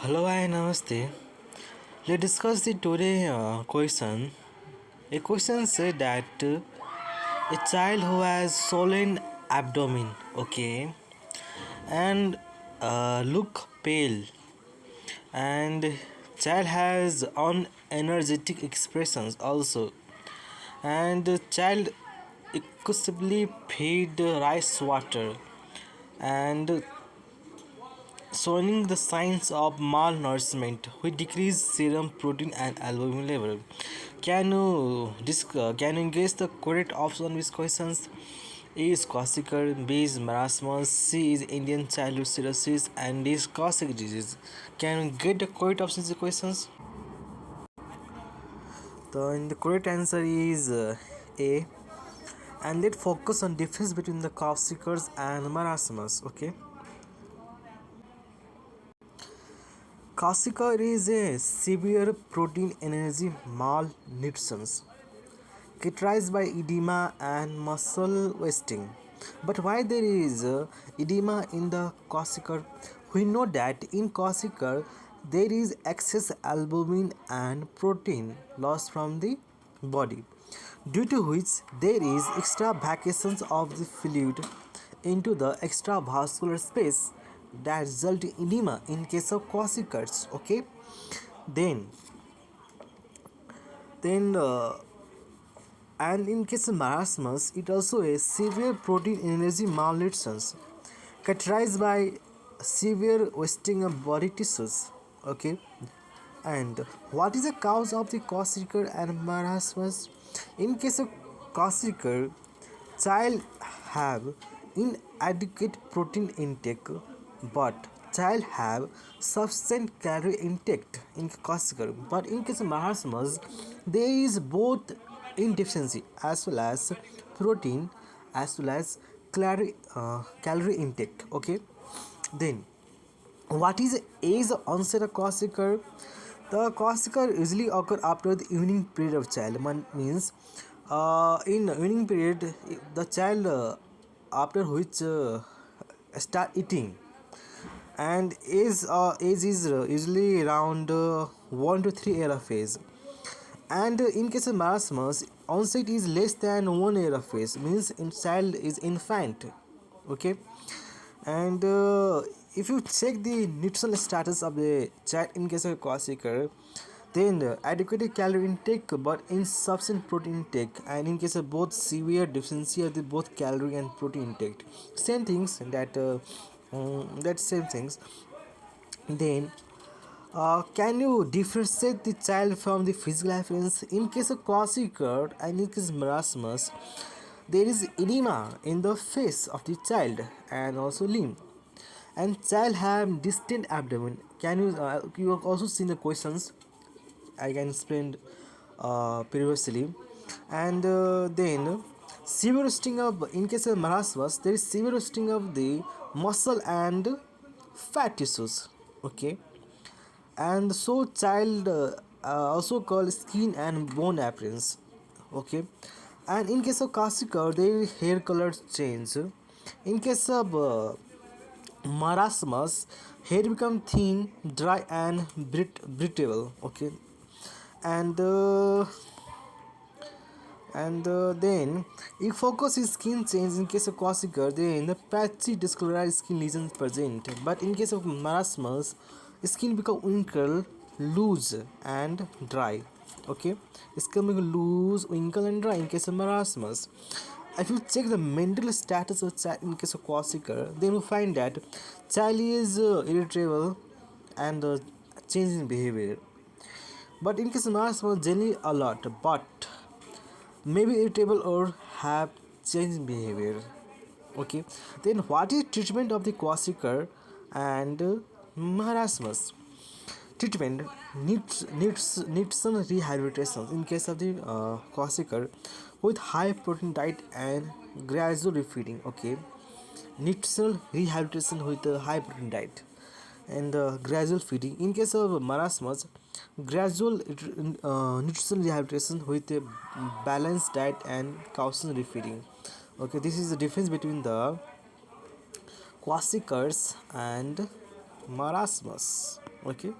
Hello, hi, namaste. Let's discuss the today question. A question said that a child who has swollen abdomen, okay, and look pale, and child has unenergetic expressions also, and the child excessively feed rice water, and showing the signs of malnourishment which decrease serum protein and albumin level. Can you guess the correct option on these questions? A is kwashiorkor, B is maramus, C is Indian childhood cirrhosis, and D is cossack disease. Can you get the correct options in the questions? The correct answer is A. And let's focus on difference between the kwashiorkors and maramus. Okay. Kwashiorkor is a severe protein energy malnutrition characterized by edema and muscle wasting. But why there is edema in the kwashiorkor? We know that in kwashiorkor there is excess albumin and protein lost from the body, due to which there is extra vacations of the fluid into the extravascular space that result in edema in case of kwashiorkors. Okay, then then and in case of marasmus, it also a severe protein energy malnutrition characterized by severe wasting of body tissues. Okay, and what is the cause of the kwashiorkor and marasmus? In case of kwashiorkor, child have inadequate protein intake, but child have sufficient calorie intake in kwashiorkor. But in case of marasmus, there is both indeficiency as well as protein as well as calorie intake. Okay, then what is the age of onset of kwashiorkor? The kwashiorkor usually occur after the evening period of child. Means in evening period, the child after which start eating, and age is usually around 1 to 3 year of age. And in case of marasmus, onset is less than 1 year of age. Means in child is infant. Okay, and if you check the nutritional status of the child in case of kwashiorkor, then adequate calorie intake but insufficient protein intake, and in case of both severe deficiency of the both calorie and protein intake, same things that same things. Then can you differentiate the child from the physical appearance? In case of kwashiorkor and in case of marasmus, there is edema in the face of the child and also limb, and child have distant abdomen. Can you have also seen the questions I can explain previously. And then severe wasting of, in case of marasmus, there is severe wasting of the muscle and fat tissues. Okay, and so child also called skin and bone appearance. Okay, and in case of kwashiorkor, their hair color change. In case of marasmus, hair become thin, dry, and brittle. Okay, and then if focus is skin change in case of kwashiorkor, then the patchy discolorized skin lesions present. But in case of marasmus, skin become wrinkle, loose, and dry. Okay, skin become loose, wrinkle, and dry in case of marasmus. If you check the mental status of child in case of kwashiorkor, then you find that child is irritable and change in behavior. But in case of marasmus, generally alert, but maybe irritable or have change in behavior. Okay, then what is treatment of the kwashiorkor and marasmus? Treatment needs some rehabilitation in case of the kwashiorkor with high protein diet and gradual refeeding. Okay, nutritional rehabilitation with a high protein diet and gradual feeding. In case of marasmus, gradual nutritional rehabilitation with a balanced diet and constant refeeding. Okay, this is the difference between the kwashiorkors and marasmus. Okay.